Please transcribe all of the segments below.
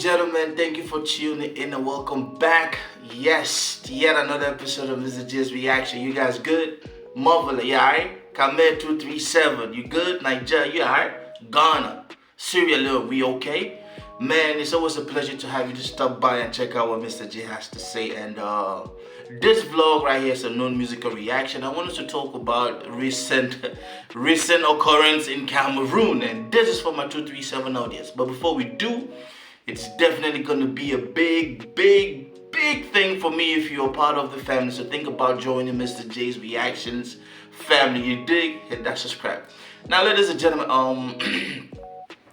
gentlemen, thank you for tuning in and welcome back. Yes, to yet another episode of MisterJaay's Reaction. You guys good? Marvelous, you alright? Cameroon 237, you good? Nigeria, you alright? Ghana, Syria, look, we okay? Man, it's always a pleasure to have you to stop by and check out what Mr. J has to say. And this vlog right here is a known musical reaction. I wanted to talk about recent occurrence in Cameroon, and this is for my 237 audience. But before we do, it's definitely going to be a big thing for me if you're a part of the family. So think about joining Mr. J's Reactions family. You dig? Hit that subscribe. Now, ladies and gentlemen,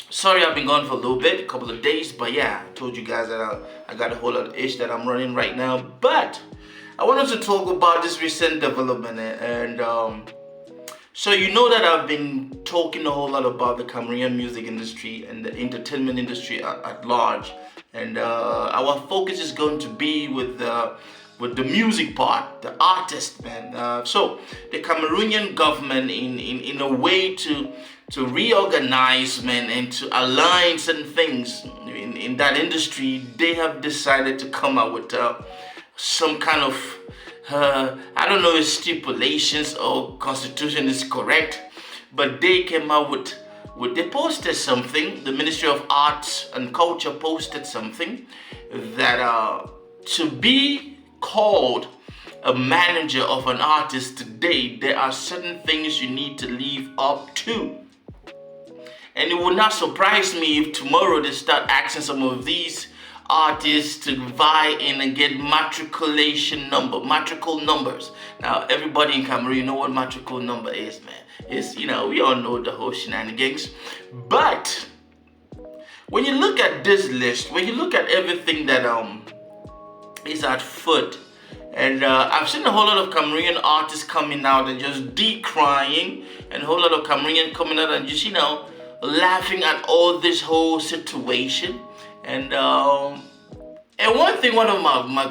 sorry I've been gone for a little bit, a couple of days, but yeah, I told you guys that I got a whole lot of ish that I'm running right now. But I wanted to talk about this recent development, and so you know that I've been talking a whole lot about the Cameroonian music industry and the entertainment industry at large, and our focus is going to be with the music part, the artist, man. So the Cameroonian government, in a way to reorganize, man, and to align certain things in that industry, they have decided to come out with some kind of I don't know if stipulations or constitution is correct, but they came out with they posted something. The Ministry of Arts and Culture posted something that to be called a manager of an artist today, there are certain things you need to live up to. And it would not surprise me if tomorrow they start asking some of these artists to vie in and get matrical numbers. Now, everybody in Cameroon, you know what matrical number is, man. It's, you know, we all know the whole shenanigans. But when you look at this list, when you look at everything that is at foot, and I've seen a whole lot of Cameroonian artists coming out and just decrying, and a whole lot of Cameroonian coming out and just, you know, laughing at all this whole situation. And one thing, one of my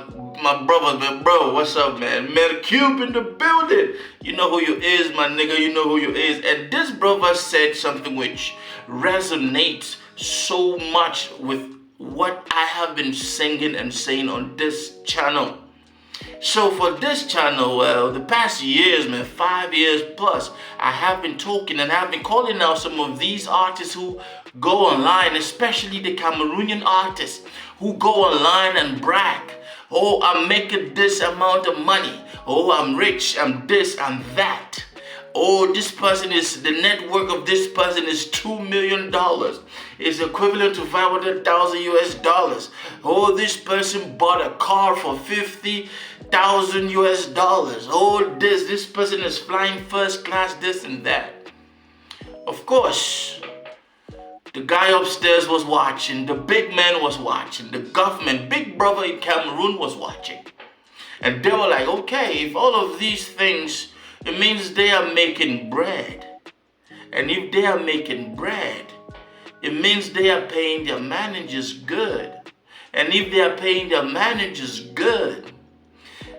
brothers, bro, what's up, man? Cube in the building. You know who you is, my nigga. You know who you is. And this brother said something which resonates so much with what I have been singing and saying on this channel. So for this channel, well, the past years, man, 5 years plus, I have been talking and I've been calling out some of these artists who go online, especially the Cameroonian artists who go online and brag. Oh, I'm making this amount of money. Oh, I'm rich, I'm this, I'm that. Oh, this person is, the net worth of this person is $2 million. It's equivalent to 500,000 US dollars. Oh, this person bought a car for 50,000 US dollars. Oh, this person is flying first class, this and that. Of course, the guy upstairs was watching, the big man was watching, the government, big brother in Cameroon was watching. And they were like, okay, if all of these things, it means they are making bread. And if they are making bread, it means they are paying their managers good. And if they are paying their managers good,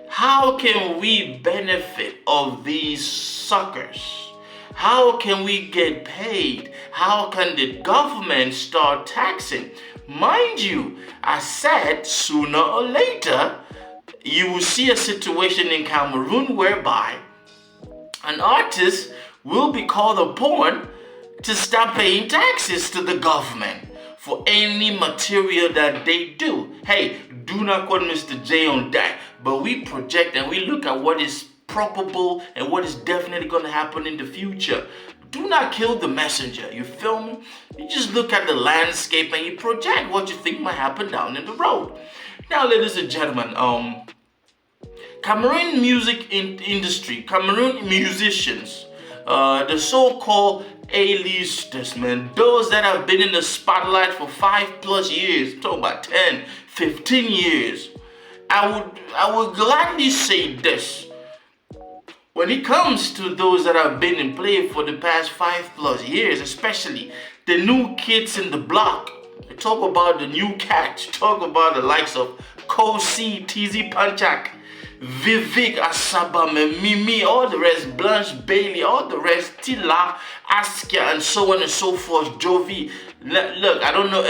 how can we benefit of these suckers? How can we get paid? How can the government start taxing? Mind you, I said sooner or later, you will see a situation in Cameroon whereby an artist will be called upon to start paying taxes to the government for any material that they do. Hey, do not quote Mr. J on that, but we project and we look at what is probable and what is definitely going to happen in the future. Do not kill the messenger, you feel me? You just look at the landscape and you project what you think might happen down in the road. Now, ladies and gentlemen, Cameroon music industry, Cameroon musicians, the so-called A-listers, man, those that have been in the spotlight for 5+ years, talking about 10, 15 years, I would gladly say this. When it comes to those that have been in play for the past 5+ years, especially the new kids in the block, talk about the new cats, talk about the likes of Kosi, TZ Panchak, Vivek, Asaba, Mimi, all the rest, Blanche Bailey, all the rest, Tila, Askia, and so on and so forth, Jovi. Look, I don't know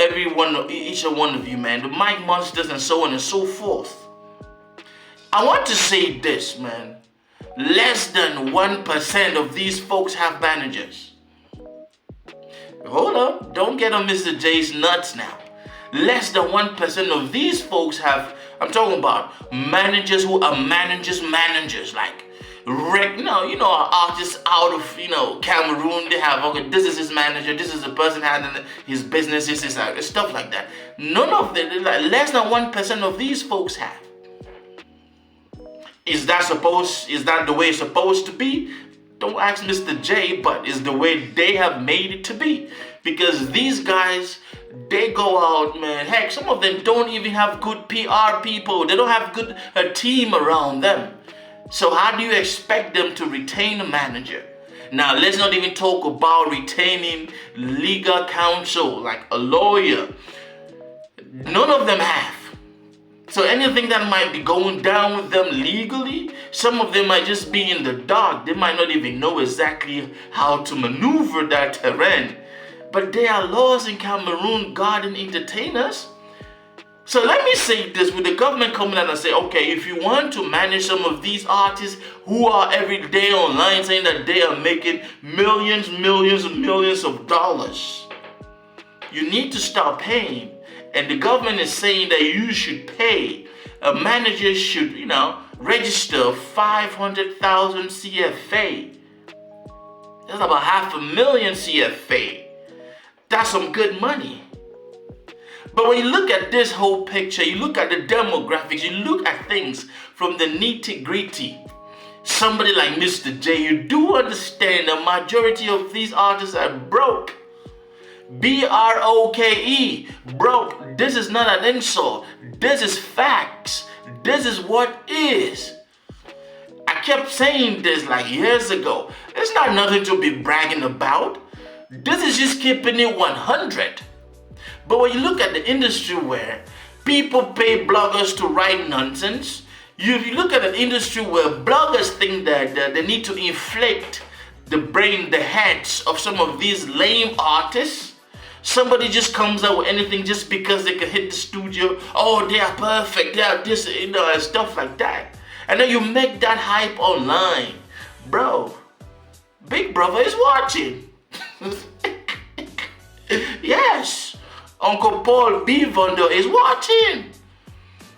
each and one of you, man. The mic monsters and so on and so forth. I want to say this, man. Less than 1% of these folks have managers. Hold up, don't get on MisterJaay's nuts now. Less than 1% of these folks have, I'm talking about managers who are managers, like, artists out of, Cameroon, they have, okay, this is his manager, this is the person handling his business, this is stuff like that. None of them, like, less than 1% of these folks have. Is that the way it's supposed to be? Don't ask MisterJaay, but it's the way they have made it to be. Because these guys, they go out, man. Heck, some of them don't even have good PR people. They don't have a team around them. So how do you expect them to retain a manager? Now, let's not even talk about retaining legal counsel, like a lawyer. None of them have. So anything that might be going down with them legally, some of them might just be in the dark. They might not even know exactly how to maneuver that terrain. But there are laws in Cameroon guarding entertainers. So let me say this, with the government coming out and say, okay, if you want to manage some of these artists who are every day online saying that they are making millions of dollars, you need to start paying. And the government is saying that you should pay. A manager should, register 500,000 CFA. That's about 500,000 CFA. That's some good money. But when you look at this whole picture, you look at the demographics, you look at things from the nitty-gritty. Somebody like MisterJaay, you do understand the majority of these artists are broke. B-R-O-K-E, broke. This is not an insult. This is facts. This is what is. I kept saying this like years ago. It's not nothing to be bragging about. This is just keeping it 100. But when you look at the industry where people pay bloggers to write nonsense, you look at an industry where bloggers think that they need to inflate the heads of some of these lame artists. Somebody just comes out with anything just because they can hit the studio. Oh, they are perfect. They are this, and stuff like that. And then you make that hype online. Bro, Big Brother is watching. Yes. Uncle Paul Bivondo is watching.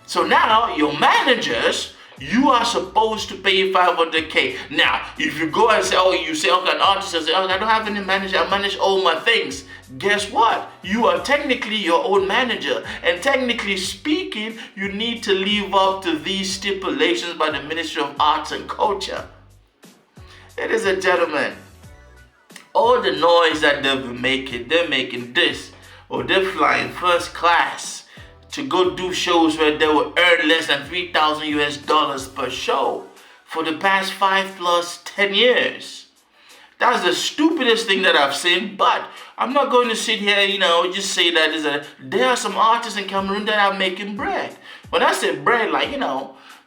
So now your managers, you are supposed to pay 500K. Now, if you go and say, okay, an artist says, I don't have any manager, I manage all my things. Guess what? You are technically your own manager. And technically speaking, you need to live up to these stipulations by the Ministry of Arts and Culture. Ladies and gentlemen, all the noise that they're making this, or they're flying first class to go do shows where they will earn less than $3,000 per show for the past 10 years. That's the stupidest thing that I've seen, but I'm not going to sit here, just say that there are some artists in Cameroon that are making bread. When I say bread,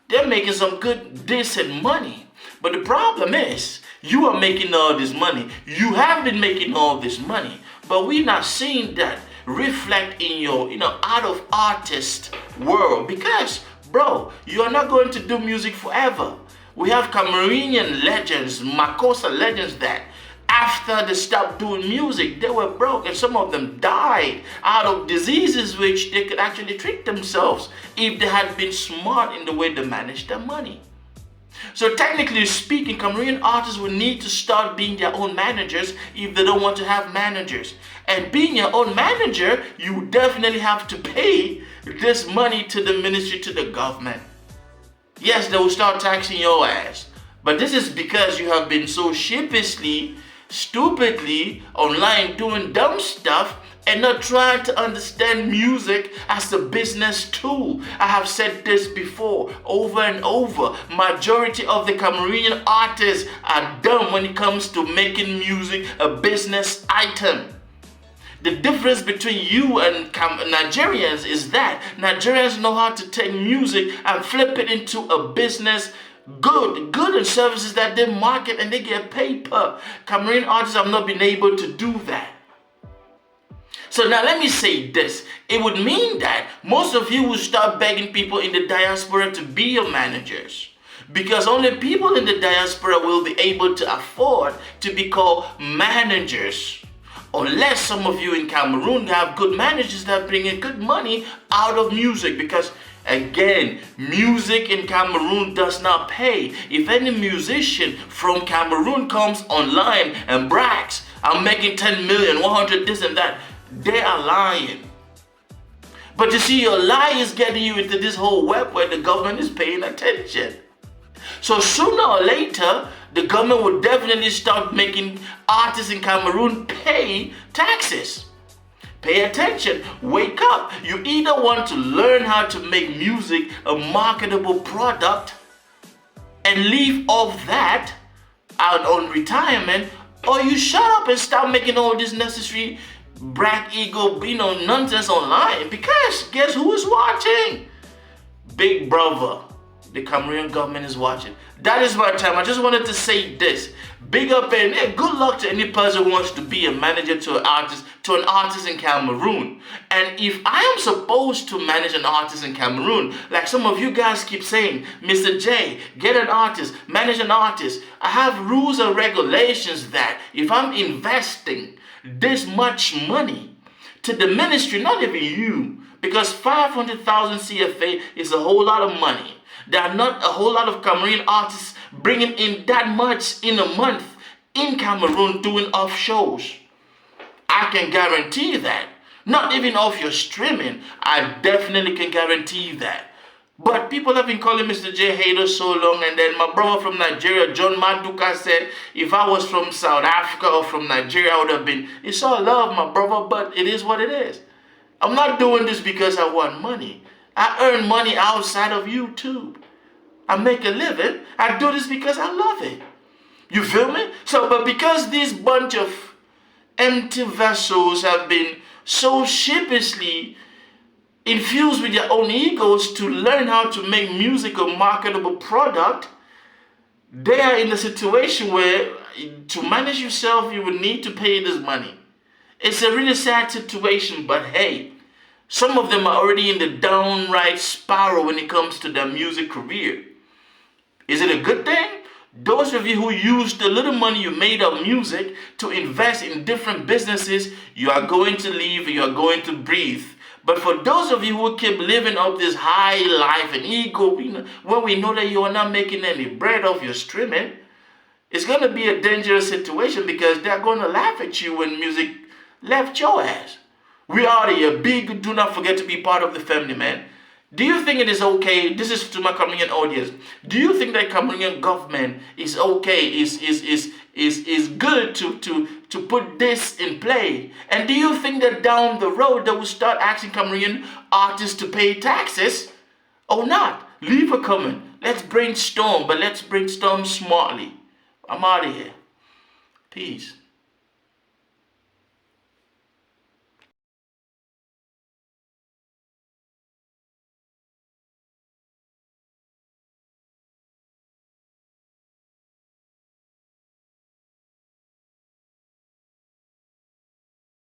they're making some good, decent money. But the problem is, you are making all this money. You have been making all this money, but we're not seeing that reflect in your, out of artist world. Because, bro, you are not going to do music forever. We have Cameroonian legends, Makossa legends that after they stopped doing music, they were broke, and some of them died out of diseases which they could actually treat themselves if they had been smart in the way they managed their money. So technically speaking, Cameroonian artists will need to start being their own managers if they don't want to have managers. And being your own manager, you definitely have to pay this money to the ministry, to the government. Yes, they will start taxing your ass. But this is because you have been so sheepishly, stupidly online doing dumb stuff and not trying to understand music as a business tool. I have said this before, over and over. Majority of the Cameroonian artists are dumb when it comes to making music a business item. The difference between you and Nigerians is that Nigerians know how to take music and flip it into a business good and services that they market and they get paid per. Cameroonian artists have not been able to do that. So now let me say this. It would mean that most of you will start begging people in the diaspora to be your managers. Because only people in the diaspora will be able to afford to be called managers. Unless some of you in Cameroon have good managers that bring in good money out of music. Because again, music in Cameroon does not pay. If any musician from Cameroon comes online and brags, I'm making 10 million, 100 this and that, they are lying. But you see, your lie is getting you into this whole web where the government is paying attention. So sooner or later, the government will definitely start making artists in Cameroon pay taxes. Pay attention, wake up. You either want to learn how to make music a marketable product and leave off that out on retirement, or you shut up and start making all this necessary brag ego, nonsense online. Because guess who is watching? Big brother. The Cameroonian government is watching. That is my time. I just wanted to say this. Big up and good luck to any person who wants to be a manager to an artist in Cameroon. And if I am supposed to manage an artist in Cameroon, like some of you guys keep saying, MisterJaay, get an artist, manage an artist. I have rules and regulations that if I'm investing this much money to the ministry, not even you, because 500,000 CFA is a whole lot of money. There are not a whole lot of Cameroonian artists bringing in that much in a month in Cameroon doing off shows. I can guarantee that. Not even off your streaming. I definitely can guarantee that. But people have been calling MisterJaay haters so long, and then my brother from Nigeria, John Maduka, said if I was from South Africa or from Nigeria, I would have been. It's all love, my brother, but it is what it is. I'm not doing this because I want money. I earn money outside of YouTube. I make a living. I do this because I love it. You feel me? So, but because this bunch of empty vessels have been so sheepishly infused with their own egos to learn how to make music a marketable product, they are in a situation where to manage yourself, you will need to pay this money. It's a really sad situation, but hey, some of them are already in the downright spiral when it comes to their music career. Is it a good thing? Those of you who use the little money you made of music to invest in different businesses, you are going to live, you are going to breathe. But for those of you who keep living up this high life and ego, when we know that you are not making any bread off your streaming, it's going to be a dangerous situation because they're going to laugh at you when music left your ass. We are here. Big, do not forget to be part of the family, man. Do you think it is okay? This is to my Cameroonian audience. Do you think that Cameroonian government is okay, is good to put this in play? And do you think that down the road they will start asking Cameroonian artists to pay taxes or not? Leave a comment. Let's brainstorm, but let's brainstorm smartly. I'm out of here. Peace.